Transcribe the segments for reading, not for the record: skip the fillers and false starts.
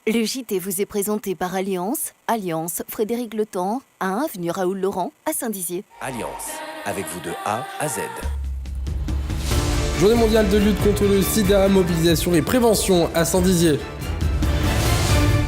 Le JT vous est présenté par Alliance. Alliance, Frédéric Le Temps, à 1 avenue Raoul Laurent, à Saint-Dizier. Alliance, avec vous de A à Z. Journée mondiale de lutte contre le sida, mobilisation et prévention à Saint-Dizier.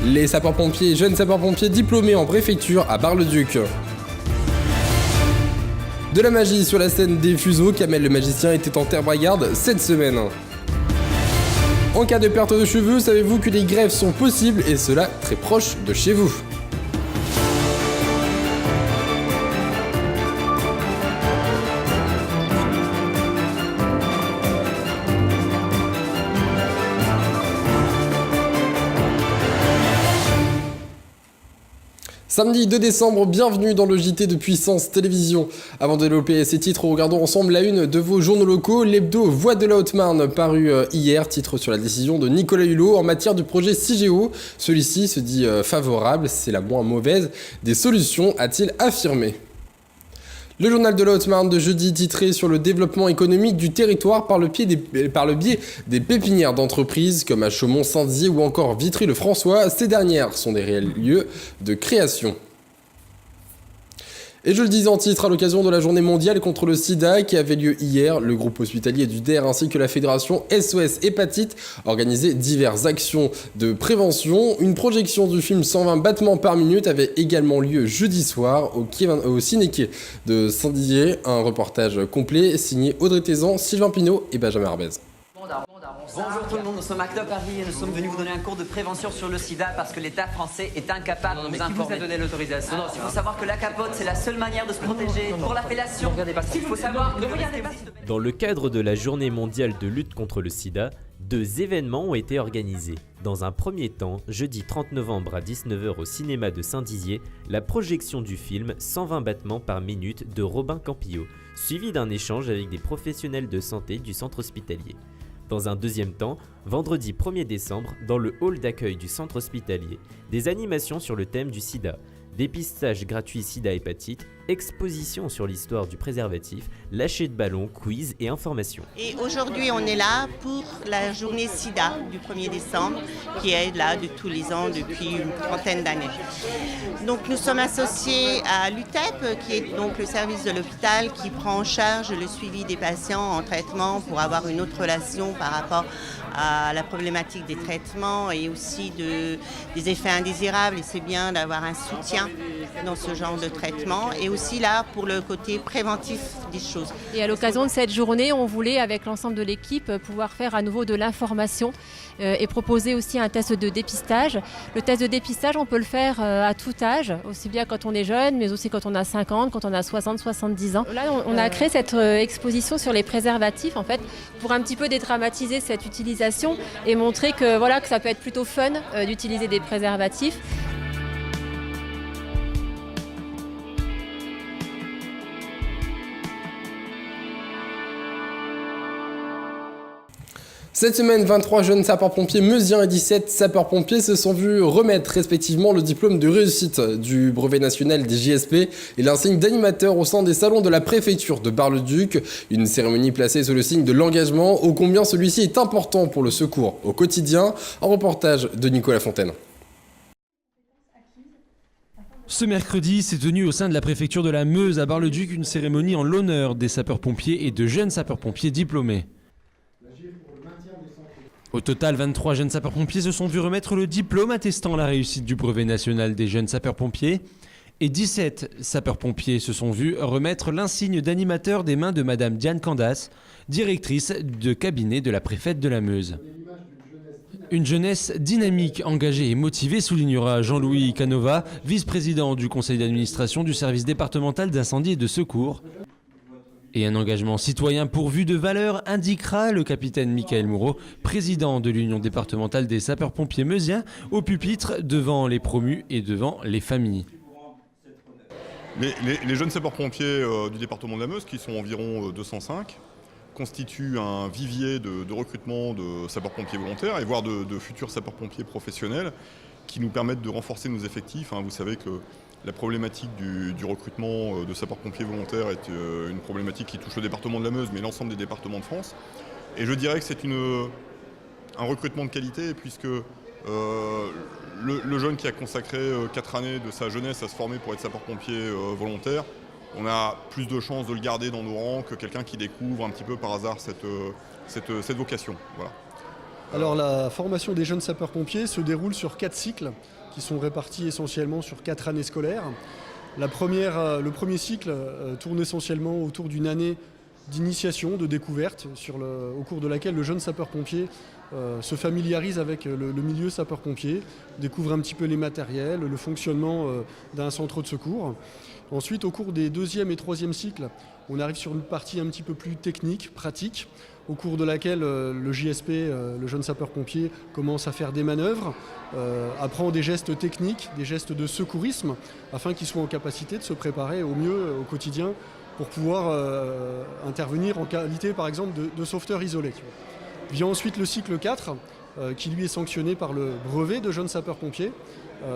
Les sapeurs-pompiers, jeunes sapeurs-pompiers diplômés en préfecture à Bar-le-Duc. De la magie sur la scène des fuseaux, Kamel le magicien était en terre-braillarde cette semaine. En cas de perte de cheveux, savez-vous que les greffes sont possibles et cela très proche de chez vous. Samedi 2 décembre, bienvenue dans le JT de Puissance Télévisions. Avant de développer ces titres, regardons ensemble la une de vos journaux locaux. L'hebdo Voix de la Haute-Marne paru hier, titre sur la décision de Nicolas Hulot en matière du projet CIGEO. Celui-ci se dit favorable, c'est la moins mauvaise des solutions, a-t-il affirmé. Le journal de la Haute-Marne de jeudi titré sur le développement économique du territoire par le biais des pépinières d'entreprises comme à Chaumont-Saint-Dizier ou encore Vitry-le-François. Ces dernières sont des réels lieux de création. Et je le disais en titre, à l'occasion de la journée mondiale contre le sida qui avait lieu hier, le groupe hospitalier du DER ainsi que la fédération SOS Hépatite organisaient diverses actions de prévention. Une projection du film 120 battements par minute avait également lieu jeudi soir au Ciné-Quai de Saint-Dizier. Un reportage complet signé Audrey Tézan, Sylvain Pinault et Benjamin Arbez. Bonjour tout le monde, nous sommes Acteur Paris et nous sommes venus vous donner un cours de prévention sur le sida parce que l'État français est incapable de nous informer. Qui vous a donné l'autorisation? Il faut savoir que la capote, c'est la seule manière de se protéger pour la fellation. Il faut savoir que Dans le cadre de la journée mondiale de lutte contre le sida, 2 événements ont été organisés. Dans un premier temps, jeudi 30 novembre à 19h au cinéma de Saint-Dizier, la projection du film 120 battements par minute de Robin Campillo, suivi d'un échange avec des professionnels de santé du centre hospitalier. Dans un deuxième temps, vendredi 1er décembre, dans le hall d'accueil du centre hospitalier, des animations sur le thème du sida, dépistage gratuit sida-hépatite, exposition sur l'histoire du préservatif, lâcher de ballons, quiz et informations. Et aujourd'hui, on est là pour la journée sida du 1er décembre, qui est là de tous les ans depuis une trentaine d'années. Donc nous sommes associés à l'UTEP, qui est donc le service de l'hôpital qui prend en charge le suivi des patients en traitement pour avoir une autre relation par rapport à la problématique des traitements et aussi des effets indésirables. Et c'est bien d'avoir un soutien dans ce genre de traitement et aussi là pour le côté préventif des choses. Et à l'occasion de cette journée, on voulait avec l'ensemble de l'équipe pouvoir faire à nouveau de l'information et proposer aussi un test de dépistage. Le test de dépistage, on peut le faire à tout âge, aussi bien quand on est jeune, mais aussi quand on a 50, quand on a 60, 70 ans. Là, on a créé cette exposition sur les préservatifs, en fait, pour un petit peu dédramatiser cette utilisation et montrer que, voilà, que ça peut être plutôt fun d'utiliser des préservatifs. Cette semaine, 23 jeunes sapeurs-pompiers meusiens et 17 sapeurs-pompiers se sont vus remettre respectivement le diplôme de réussite du brevet national des JSP et l'insigne d'animateur au sein des salons de la préfecture de Bar-le-Duc. Une cérémonie placée sous le signe de l'engagement, ô combien celui-ci est important pour le secours au quotidien. Un reportage de Nicolas Fontaine. Ce mercredi s'est tenue au sein de la préfecture de la Meuse à Bar-le-Duc une cérémonie en l'honneur des sapeurs-pompiers et de jeunes sapeurs-pompiers diplômés. Au total, 23 jeunes sapeurs-pompiers se sont vus remettre le diplôme attestant la réussite du brevet national des jeunes sapeurs-pompiers et 17 sapeurs-pompiers se sont vus remettre l'insigne d'animateur des mains de Madame Diane Candace, directrice de cabinet de la préfète de la Meuse. Une jeunesse dynamique, engagée et motivée, soulignera Jean-Louis Canova, vice-président du conseil d'administration du service départemental d'incendie et de secours. Et un engagement citoyen pourvu de valeur, indiquera le capitaine Michael Moureau, président de l'Union départementale des sapeurs-pompiers meusiens, au pupitre devant les promus et devant les familles. Les jeunes sapeurs-pompiers du département de la Meuse, qui sont environ 205, constituent un vivier de recrutement de sapeurs-pompiers volontaires et voire de futurs sapeurs-pompiers professionnels qui nous permettent de renforcer nos effectifs. Vous savez que la problématique du recrutement de sapeurs-pompiers volontaires est une problématique qui touche le département de la Meuse, mais l'ensemble des départements de France. Et je dirais que c'est un recrutement de qualité, puisque le jeune qui a consacré 4 années de sa jeunesse à se former pour être sapeur-pompier volontaire, on a plus de chances de le garder dans nos rangs que quelqu'un qui découvre un petit peu par hasard cette vocation. Voilà. Alors la formation des jeunes sapeurs-pompiers se déroule sur 4 cycles qui sont répartis essentiellement sur 4 années scolaires. Le premier cycle tourne essentiellement autour d'une année d'initiation, de découverte, au cours de laquelle le jeune sapeur-pompier se familiarise avec le milieu sapeur-pompier, découvre un petit peu les matériels, le fonctionnement d'un centre de secours. Ensuite, au cours des 2e et 3e cycles, on arrive sur une partie un petit peu plus technique, pratique, au cours de laquelle le JSP, le jeune sapeur-pompier, commence à faire des manœuvres, apprend des gestes techniques, des gestes de secourisme, afin qu'il soit en capacité de se préparer au mieux au quotidien pour pouvoir intervenir en qualité, par exemple, de sauveteur isolé. Vient ensuite le cycle 4, qui lui est sanctionné par le brevet de jeune sapeur-pompier.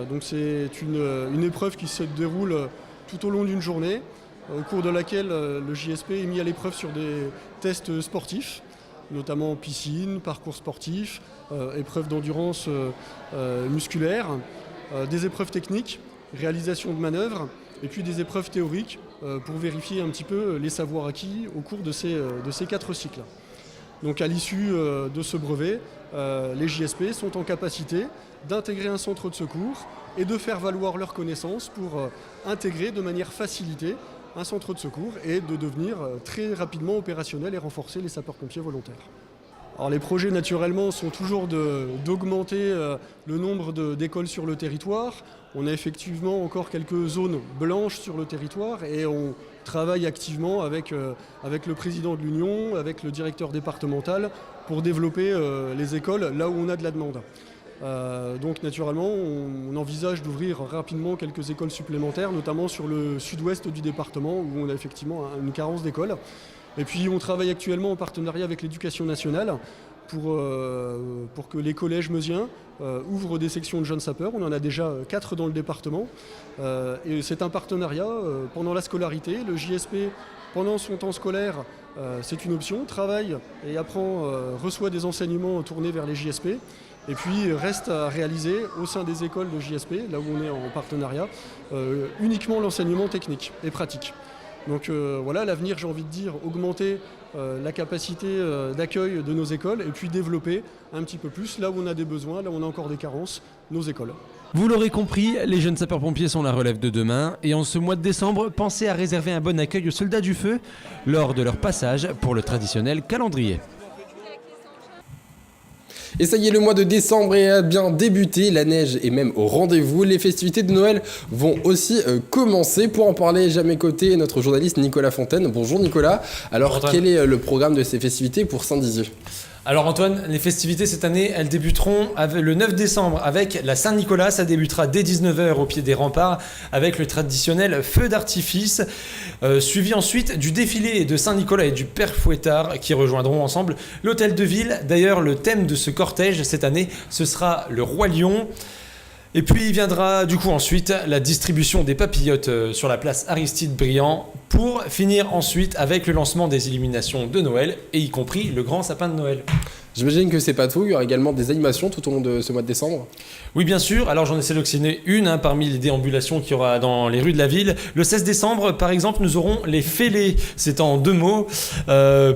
Donc c'est une épreuve qui se déroule tout au long d'une journée, au cours de laquelle le JSP est mis à l'épreuve sur des tests sportifs, notamment piscine, parcours sportif, épreuves d'endurance musculaire, des épreuves techniques, réalisation de manœuvres, et puis des épreuves théoriques pour vérifier un petit peu les savoirs acquis au cours de ces 4 cycles. Donc à l'issue de ce brevet, les JSP sont en capacité d'intégrer un centre de secours et de faire valoir leurs connaissances pour intégrer de manière facilitée un centre de secours et de devenir très rapidement opérationnel et renforcer les sapeurs-pompiers volontaires. Alors les projets naturellement sont toujours d'augmenter le nombre d'écoles sur le territoire. On a effectivement encore quelques zones blanches sur le territoire et on travaille activement avec le président de l'Union, avec le directeur départemental pour développer les écoles là où on a de la demande. Donc naturellement, on envisage d'ouvrir rapidement quelques écoles supplémentaires, notamment sur le sud-ouest du département où on a effectivement une carence d'écoles. Et puis on travaille actuellement en partenariat avec l'Éducation nationale pour que les collèges meusiens ouvrent des sections de jeunes sapeurs. On en a déjà 4 dans le département. Et c'est un partenariat pendant la scolarité. Le JSP, pendant son temps scolaire, c'est une option, travaille et reçoit des enseignements tournés vers les JSP. Et puis reste à réaliser au sein des écoles de JSP, là où on est en partenariat, uniquement l'enseignement technique et pratique. Donc voilà, l'avenir, j'ai envie de dire, augmenter la capacité d'accueil de nos écoles et puis développer un petit peu plus, là où on a des besoins, là où on a encore des carences, nos écoles. Vous l'aurez compris, les jeunes sapeurs-pompiers sont la relève de demain et en ce mois de décembre, pensez à réserver un bon accueil aux soldats du feu lors de leur passage pour le traditionnel calendrier. Et ça y est, le mois de décembre a bien débuté, la neige est même au rendez-vous. Les festivités de Noël vont aussi commencer. Pour en parler, j'ai à mes côtés notre journaliste Nicolas Fontaine. Bonjour Nicolas. Alors bonjour, quel est le programme de ces festivités pour Saint-Dizier ? Alors Antoine, les festivités cette année, elles débuteront le 9 décembre avec la Saint-Nicolas. Ça débutera dès 19h au pied des remparts avec le traditionnel feu d'artifice, suivi ensuite du défilé de Saint-Nicolas et du Père Fouettard qui rejoindront ensemble l'hôtel de ville. D'ailleurs, le thème de ce cortège cette année, ce sera le Roi Lion. Et puis viendra du coup ensuite la distribution des papillotes sur la place Aristide-Briand pour finir ensuite avec le lancement des illuminations de Noël et y compris le grand sapin de Noël. J'imagine que c'est pas tout, il y aura également des animations tout au long de ce mois de décembre. Oui bien sûr, alors j'en ai sélectionné une parmi les déambulations qu'il y aura dans les rues de la ville. Le 16 décembre par exemple nous aurons les fêlés, c'est en 2 mots.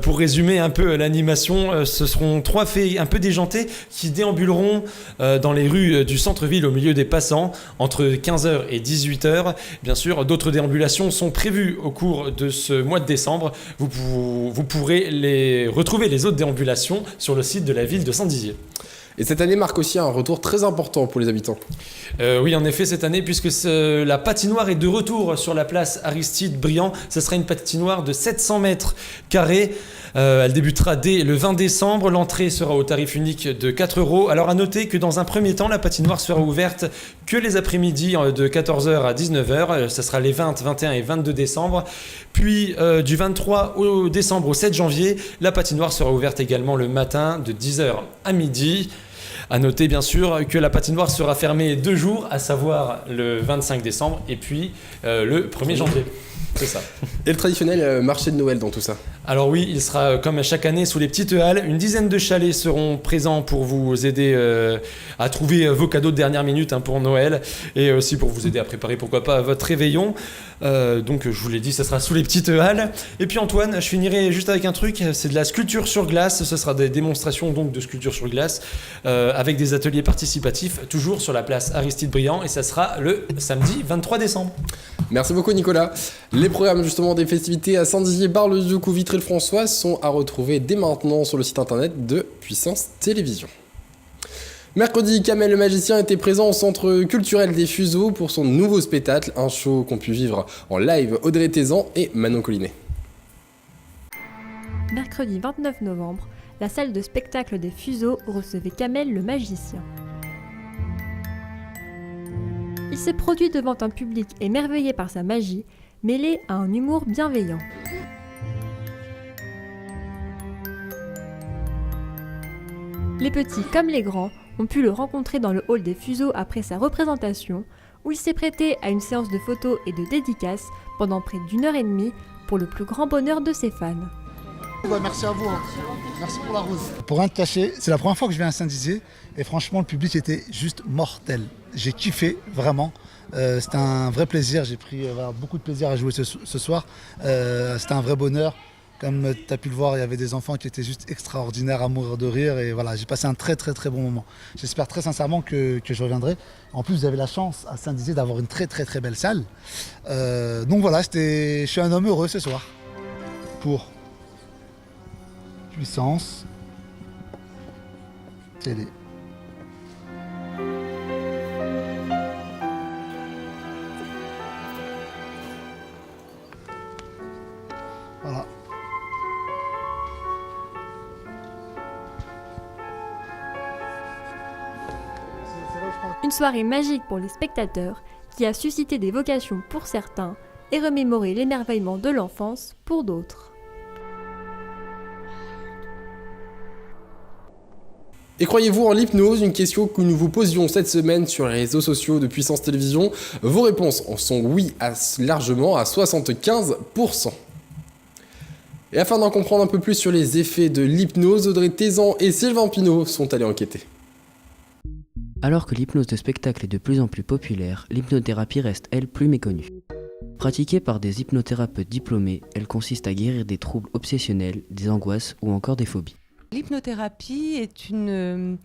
Pour résumer un peu l'animation, ce seront 3 fées un peu déjantées qui déambuleront dans les rues du centre-ville au milieu des passants entre 15h et 18h. Bien sûr, d'autres déambulations sont prévues au cours de ce mois de décembre. Vous pourrez retrouver les autres déambulations sur le site de la ville de Saint-Dizier. Et cette année marque aussi un retour très important pour les habitants. Oui, en effet, cette année, puisque la patinoire est de retour sur la place Aristide-Briand. Ce sera une patinoire de 700 mètres carrés. Elle débutera dès le 20 décembre. L'entrée sera au tarif unique de 4 €. Alors à noter que dans un premier temps, la patinoire sera ouverte que les après-midi de 14h à 19h. Ce sera les 20, 21 et 22 décembre. Puis du 23 décembre au 7 janvier, la patinoire sera ouverte également le matin de 10h à midi. À noter bien sûr que la patinoire sera fermée 2 jours, à savoir le 25 décembre et puis le 1er janvier. C'est ça. Et le traditionnel marché de Noël dans tout ça? Alors oui, il sera comme à chaque année sous les petites halles. Une dizaine de chalets seront présents pour vous aider à trouver vos cadeaux de dernière minute pour Noël et aussi pour vous aider à préparer pourquoi pas votre réveillon. Donc je vous l'ai dit, ça sera sous les petites halles. Et puis Antoine, je finirai juste avec un truc, c'est de la sculpture sur glace. Ce sera des démonstrations donc de sculpture sur glace avec des ateliers participatifs, toujours sur la place Aristide Briand et ça sera le samedi 23 décembre. Merci beaucoup Nicolas. Les programmes justement des festivités à Saint-Dizier, Bar-le-Duc ou Vitry-le-François sont à retrouver dès maintenant sur le site internet de Puissance Télévisions. Mercredi, Kamel le magicien était présent au centre culturel des Fuseaux pour son nouveau spectacle, un show qu'ont pu vivre en live Audrey Thézan et Manon Collinet. Mercredi 29 novembre, la salle de spectacle des Fuseaux recevait Kamel le magicien. Il s'est produit devant un public émerveillé par sa magie, mêlée à un humour bienveillant. Les petits comme les grands ont pu le rencontrer dans le hall des Fuseaux après sa représentation, où il s'est prêté à une séance de photos et de dédicaces pendant près d'1h30 pour le plus grand bonheur de ses fans. Merci à vous, merci pour la rose. Pour rien te cacher, c'est la première fois que je viens à Saint-Dizier et franchement le public était juste mortel. J'ai kiffé vraiment, c'était un vrai plaisir, j'ai pris beaucoup de plaisir à jouer ce soir, c'était un vrai bonheur. Comme tu as pu le voir, il y avait des enfants qui étaient juste extraordinaires à mourir de rire et voilà, j'ai passé un très très très bon moment. J'espère très sincèrement que je reviendrai. En plus, vous avez la chance à Saint-Dizier d'avoir une très très très belle salle. Donc voilà, je suis un homme heureux ce soir pour Puissance Télé. Voilà. Une soirée magique pour les spectateurs qui a suscité des vocations pour certains et remémoré l'émerveillement de l'enfance pour d'autres. Et croyez-vous en l'hypnose? Une question que nous vous posions cette semaine sur les réseaux sociaux de Puissance Télévisions. Vos réponses en sont oui largement à 75%. Et afin d'en comprendre un peu plus sur les effets de l'hypnose, Audrey Thézan et Sylvain Pinault sont allés enquêter. Alors que l'hypnose de spectacle est de plus en plus populaire, l'hypnothérapie reste, elle, plus méconnue. Pratiquée par des hypnothérapeutes diplômés, elle consiste à guérir des troubles obsessionnels, des angoisses ou encore des phobies. L'hypnothérapie est une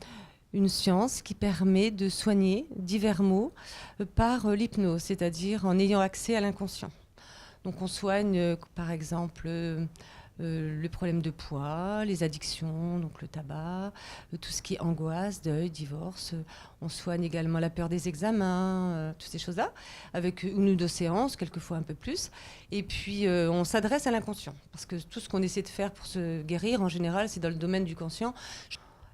science qui permet de soigner divers maux par l'hypnose, c'est-à-dire en ayant accès à l'inconscient. Donc on soigne par exemple le problème de poids, les addictions, donc le tabac, tout ce qui est angoisse, deuil, divorce. On soigne également la peur des examens, toutes ces choses-là, avec une ou deux séances, quelquefois un peu plus. Et puis on s'adresse à l'inconscient, parce que tout ce qu'on essaie de faire pour se guérir, en général, c'est dans le domaine du conscient.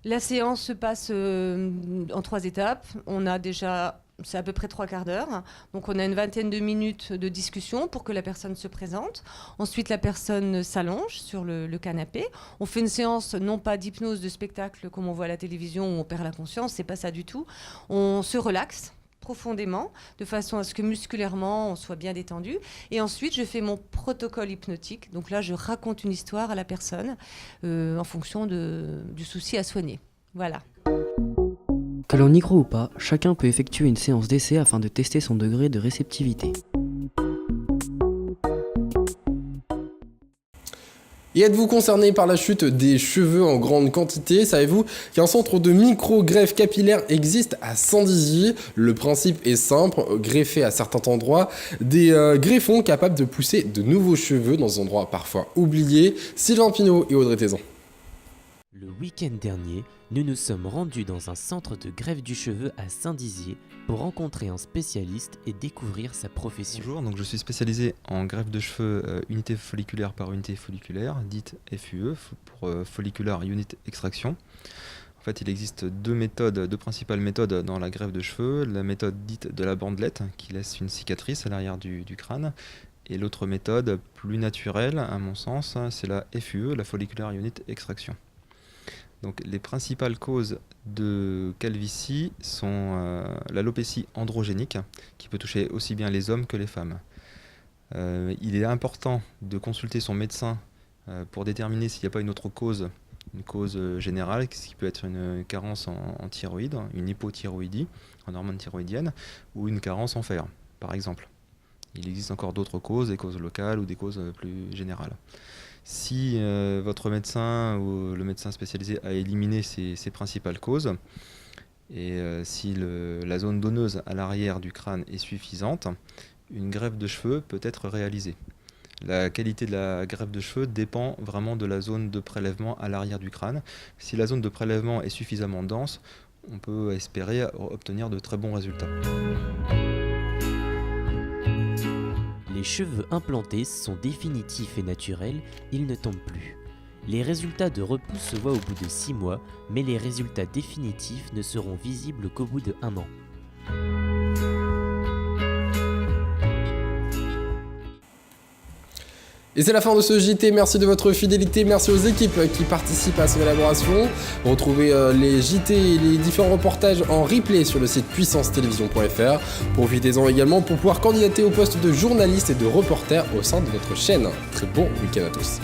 La séance se passe en 3 étapes. On a déjà... C'est à peu près 3 quarts d'heure. Donc on a une vingtaine de minutes de discussion pour que la personne se présente. Ensuite, la personne s'allonge sur le canapé. On fait une séance, non pas d'hypnose de spectacle comme on voit à la télévision où on perd la conscience, c'est pas ça du tout. On se relaxe profondément, de façon à ce que musculairement on soit bien détendu. Et ensuite, je fais mon protocole hypnotique. Donc là, je raconte une histoire à la personne en fonction du souci à soigner. Voilà. Que l'on y croit ou pas, chacun peut effectuer une séance d'essai afin de tester son degré de réceptivité. Et êtes-vous concerné par la chute des cheveux en grande quantité? Savez-vous qu'un centre de micro-greffe capillaire existe à Saint-Dizier? Le principe est simple, greffer à certains endroits des greffons capables de pousser de nouveaux cheveux dans des endroits parfois oubliés. Sylvain Pinault et Audrey Thézan. Le week-end dernier, nous nous sommes rendus dans un centre de greffe du cheveu à Saint-Dizier pour rencontrer un spécialiste et découvrir sa profession. Bonjour, donc je suis spécialisé en greffe de cheveux unité folliculaire par unité folliculaire, dite FUE, pour Follicular Unit Extraction. En fait, il existe deux principales méthodes dans la greffe de cheveux. La méthode dite de la bandelette, qui laisse une cicatrice à l'arrière du crâne. Et l'autre méthode, plus naturelle, à mon sens, c'est la FUE, la Follicular Unit Extraction. Donc, les principales causes de calvitie sont l'alopécie androgénique, qui peut toucher aussi bien les hommes que les femmes. Il est important de consulter son médecin pour déterminer s'il n'y a pas une autre cause, une cause générale, ce qui peut être une carence en thyroïde, une hypothyroïdie, en hormones thyroïdiennes, ou une carence en fer, par exemple. Il existe encore d'autres causes, des causes locales ou des causes plus générales. Si votre médecin ou le médecin spécialisé a éliminé ces principales causes, et si la zone donneuse à l'arrière du crâne est suffisante, une greffe de cheveux peut être réalisée. La qualité de la greffe de cheveux dépend vraiment de la zone de prélèvement à l'arrière du crâne. Si la zone de prélèvement est suffisamment dense, on peut espérer obtenir de très bons résultats. Les cheveux implantés sont définitifs et naturels, ils ne tombent plus. Les résultats de repousse se voient au bout de 6 mois, mais les résultats définitifs ne seront visibles qu'au bout de 1 an. Et c'est la fin de ce JT, merci de votre fidélité, merci aux équipes qui participent à son élaboration. Retrouvez les JT et les différents reportages en replay sur le site puissancetélévision.fr. Profitez-en également pour pouvoir candidater au poste de journaliste et de reporter au sein de notre chaîne. Très bon week-end à tous.